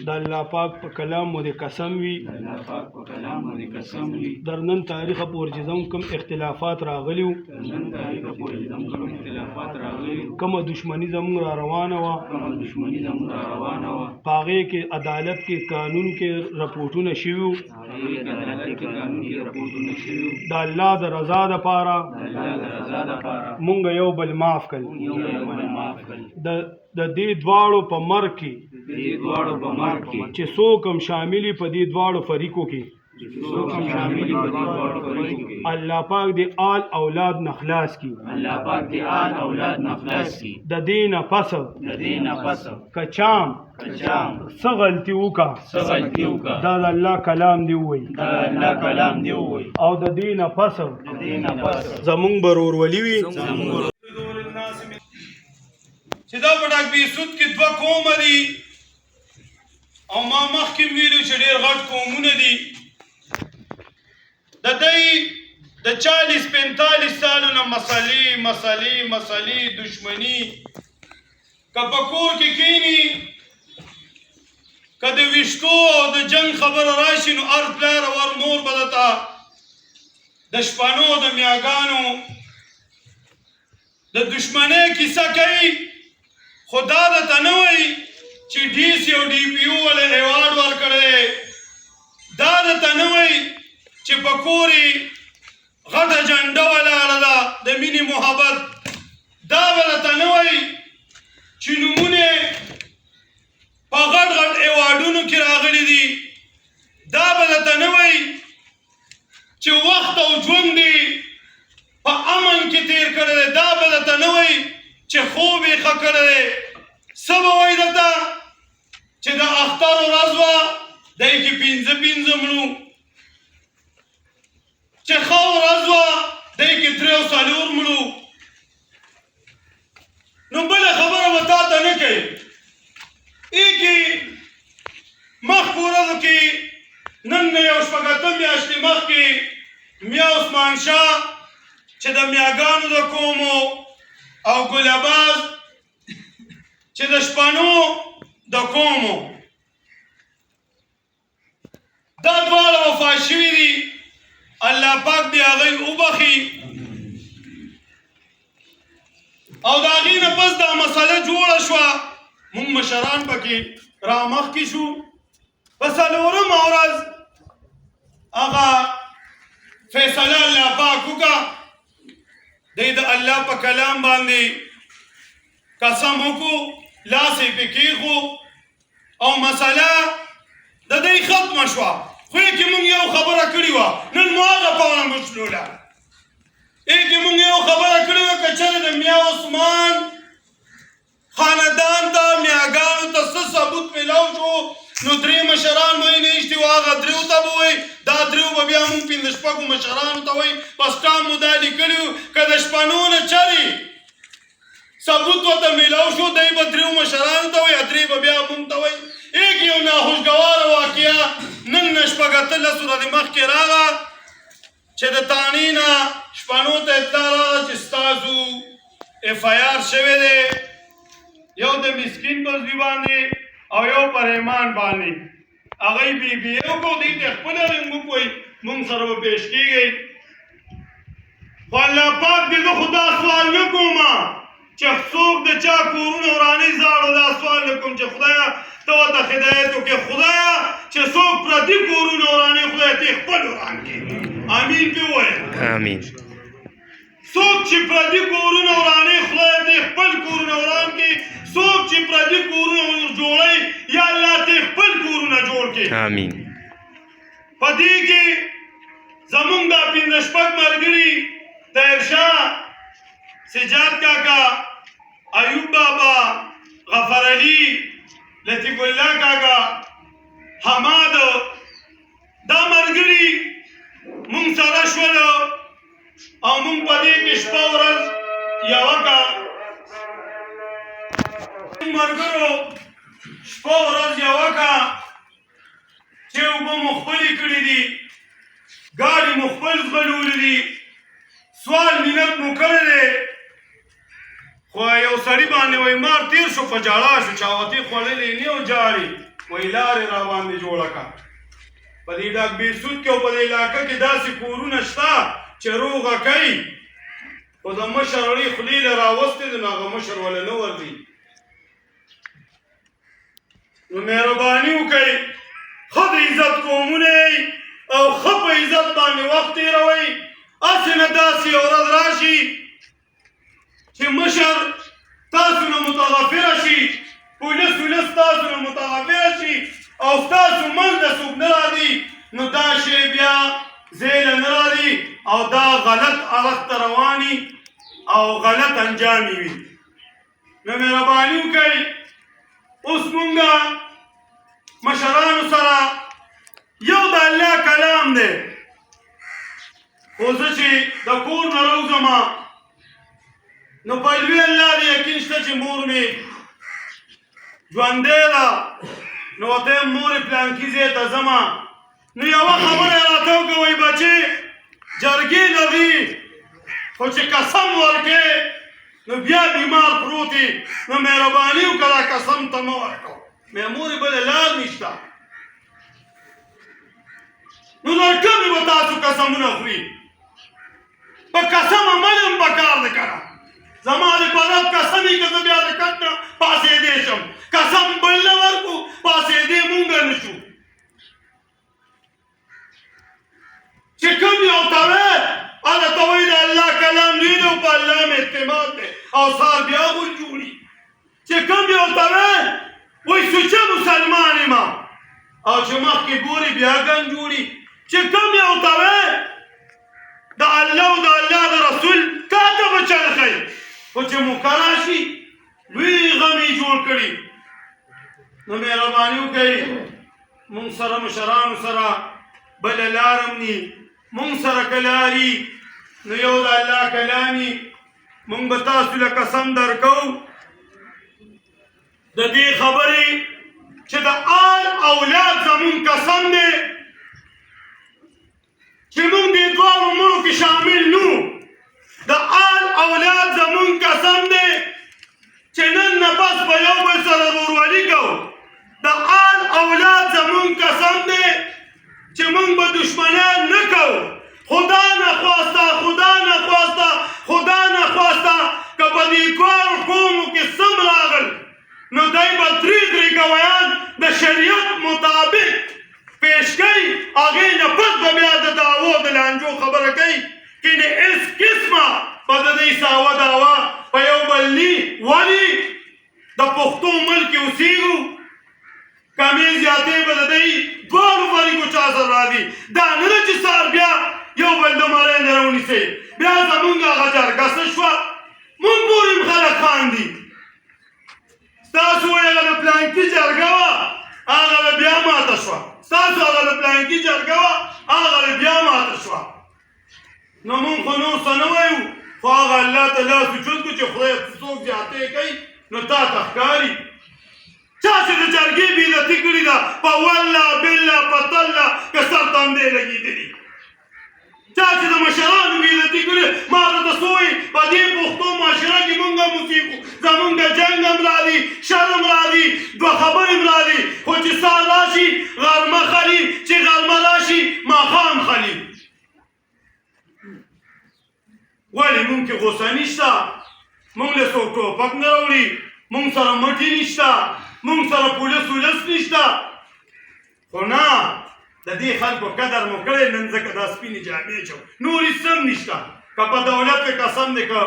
د الله پاک په کلام مو د قسم وي در نن تاریخ پورې چې زموږ کوم اختلافات راغلي وو کومه دشمني زموږ را روانه وه په هغې کې عدالت کې قانون کې رپورټونه شوي وو د الله د رضا دپاره مونږ یو بل معاف کړ د دې دواړو په مرګ کې چې څوک هم شاملي په دې دواړو فریقو کې الله پاک دې آل اولاد نخلاص کی د دې نه پس کچام څه غلطي وکړه دا د الله کلام دی ووایي او د دې نه پس زمونږ به ورورولي وي چې دا په ډاک بیسود کې دوه قومه دي او ما مخکې ویلو چې ډېر غټ قومونه دي د دوی د 40-45 سالو نه مسلې دشمني که په کور کې کینی که د ویشتو او د جنگ خبره راشي نو ار پلار او ار مور به درته د شپانو د میاګانو د دشمنۍ کیسه کوي خو دا درته نه وایي چې ډي سي او ډي پي او ولې ایوارډ ورکړی دا درته نه وایي چې په کور یې غټه جنډه ولاړه ده د مینې محبت دا به درته نه وایي چې نومونه په غټ ایوارډونو کې راغلي دي دا به درته نه وایي چې وخت او ژوند یې په امن کې تیر کړی دی دا به درته نه وایي چې خوب یې ښه کړی دی څه به وایي درته چې د اختر ورځ وه دی کې 5 مړو چې ښه ورځ وه دی کې 3 مړو نو بله خبره به تا ته نه کوي ای کې مخکې ورځو کې نن نه یو شپږ میاشتې مخکې میا عثمان شاه چې د میاګانو د قومو او ګلاباز چې د شپانو د قومو دا دواړه وفات شوي دي الله پاک دې هغوی وبخي او د هغې نه پس دا مسله جوړه شوه موږ مشران پکې رامخکې شو په څلورمه ورځ هغه فیصله الله پاک وکړه دی د الله په کلام باندې قسم وکړو لاس یې پې کېښو او مسله د دوی ختمه شوه خو یې کې مونږ یو خبره کړې وه نن مو هغه پاڼه مچلوله یې کې مونږ یو خبره کړې وه که چېرې د میا عثمان خاندان ته میاګانو ته څه ثبوت میلاو شو نو 3 مشران به یې نه ایښتي وو هغه 3 ته به وایي دا 3 به بیا مونږ 5 مشرانو ته وایي په سټام مو دا لیکلي وو که د شپنو نه چرې ثبوت ورته میلاو شو دی به 3 مشرانو ته وایي 3 به بیا مونږ ته وایي ایک یو ناخوشګواره واقعه نن نه شپږ اتلس ورځې مخکې راغله چې د تانې نه شپنو ته اطلاع راغله چې ستاسو اف آی آر شوی دی یو د مسکین په زوی باندې او یو پر ایمان باندې هغوی بی بی اے وکړو دوی ته خپله موږ وایي موږ سره به پیش کېږئ خو الله پاک دې زه خو دا سوال نه کوم چې څوک د چا کورونه ورانې زاړو دا سوال نه کوم چې خدایه ته ورته هدایت وکړې خدایه چې څوک پردي کورونه ورانې خدایه ته یې خپل وران کړې امین پې ووایه آمین څوک چې پردي کورونه ورانې خدایه ته یې خپل کورونه وران کړې څوک چې پردي کورونه جوړوي یا الله ته یې خپل کورونه جوړ کړې آمین په دې کې زمونږ دا 5 ملګري طاهرشاه سجاد کاکا ایوب بابا غفر علي لطیف الله کاکا حماد دا ملګري مونږ سره شول او مونږ په دې کې شپه ورځ یوه کړه ملګرو شپه ورځ یوه کړه چې اوبه مو خپلې کړي دي ګاډي مو خپل ځغلولي دي سوال منت مو کړی دی خو یو سړي باندې وایي مار تېر شو په جاړه شو چاوتې خوړلې نه او جاړې وایي لارې را باندې جوړه کړه په دې ډاک بیرسود کې او په دې علاقه کې داسې کورونه شته چې روغه کوي خو د مشر وړې خولې له راوستې دي نو هغه مشر وله نه ورځي نو مهرباني وکړئ ښه د عزت قومونه یئ او ښه په عزت باندې وخت تېروئ هسې نه داسې یو ورځ راشي چې مشر تاسو نه متغفره شي پولیس تاسو نه متغفره شي او ستاسو منځ ته څوک نه راځي نو دا شی بیا زیله نه راځي او دا غلط اړخ ته رواني او غلط انجامي وي نو مهرباني وکړئ اوس مونږه مشرانو سره یو د الله کلام دی خو زه چې د کور نه راوځمه نو په لوی الله دې یقین شته چې مور مې ژوندۍ ده نو ورته یم مورې پلانکي ځای ته ځمه نو یوه خبره راته وکوئ بچې جرګې لري خو چې قسم ورکې نو بیا بیمار پروت یې نو مهرباني وکړه قسم ته مه ورکوه مې مورې بله لار نشته نو در کومې به تاسو قسمونه خوري په قسم عمل هم پکار دی که نه زما د پرب قسم یې که زه بیا د کټ نه پاڅېدی شم قسم بل نه ورکړو پاڅېدی مونږ نه شو چې کوم یو ته وې هغه ته وایي د الله کلام لوی دی او په الله مې اعتماد دی او سهار بیا غول جوړي چې کوم یو ته وې وایي سوچه مسلمان یم او چې مخکې ګوري بیا ګن جوړي چې کوم یو ته وې د الله او د الله د رسول کاته به چرخئ خو چې موقع راشي لوی غم یې جوړ کړي نو مهرباني وکړئ مونږ سره مشرانو سره بله لار هم ني مونږ سره که لاري نو یو د الله کلامي مونږ به تاسو له قسم درکوو د دې خبرې چې د آل اولاد زمونږ قسم دی چې مونږ دې دواړو مړو کې شامل نو د آل اولاد زمونږ قسم دی چې نن نه بس په یو بل سره ورورولي کوو د آل اولاد زمونږ قسم دی چې مونږ به دشمنان نه کوو خدا نخواسته که په دې دواړو قومو کې سم راغل نو دی به درې ګویان د شریعت مطابق پیش کوي هغې نه پس به بیا د دعوو د لانجو خبره کوي کنې هېڅ قسمه به د دې ساوه دعوه په یو بل ني ولې د پښتو ملک کې اوسېږو کمې زیاتې به د دې دواړو فریقو چا سره راځي دا نه ده چې سهار بیا یو بل د مړی نه راونیسئ بیا زمونږ هغه جرګه څه شوه مونږ پورې هم خلک خاندي ستاسو وایي هغه د پلانکي جرګه وه هغه به بیا ماته شوه ستاسو هغه د پلانکي جرګه وه هغه به بیا ماته شوه نو مونږ خو نور څه نه وایو خو هغه الله ته لاس اوچت کړو چې خدای څوک زیاتې کوي نو تا ته ښکاري چا چې د جرګې بېعزتي کړې ده په والله بالله په تله که سر تندی لګېدلي چا چې د مشرانو بېعزتي کړې ما راته څه وایي په دې پښتو معاشره کې مونږ هم اوسېږو زمونږ جنګ هم راځي شر هم راځي دوه خبرې هم راځي خو چې سهار راشي غرمه خلي چې غرمه راشي ماښام خلي ولې مونږ کې غوسه نشته مونږ له څوک ټوپک نه راوړي مونږ سره مټې نشته مونږ سره پولیس نشته خو نه د دې خلکو قدر مو کړی نن ځکه دا سپینې جامې چوم نور هېڅ هم نشته که په دولت کې قسم دی که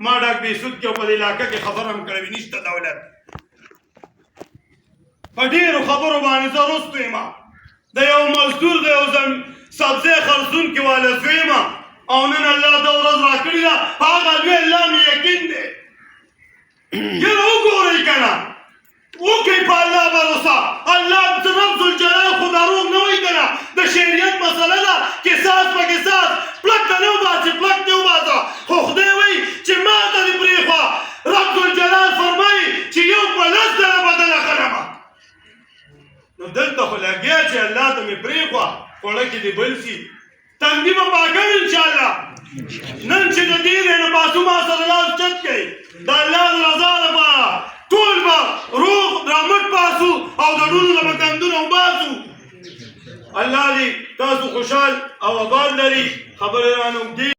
ما ډاک بیسود کې او په دې علاقه کې خبره هم کړې وي نشته دولت په ډېرو خبرو باندې زه رستو یم د یو مزدور د یو سبزۍ خرڅونکي والا زوی یم او نن الله دا ورځ راکړې ده په هغه لوی الله مې یقین دی یاره وګورئ که نه وکړئ په الله بروسه الله رب ذوالجلال خو دروغ نه وایي که نه د شریعت مسله ده قصاص په قصاص پلک ته نه وباسي پلک دې وباسه خو خدای وایي چې ما ته دې پرېښوه رب ذوالجلال فرمایي چې یو په لس ځله بدله کړمه نو دلته خو لګیا چې الله ته مې پرېښوه خوړه کې دې بل سي تندي به پاکړ انشاءالله نن چې د دې نه پاسو ما سره لاس چت کوي د الله رضا لپاره ټول به روغ رامټ پاسو او د ډونو د بکندونو وباسو الله دې تاسو خوشحال او آباد لري خبره رانه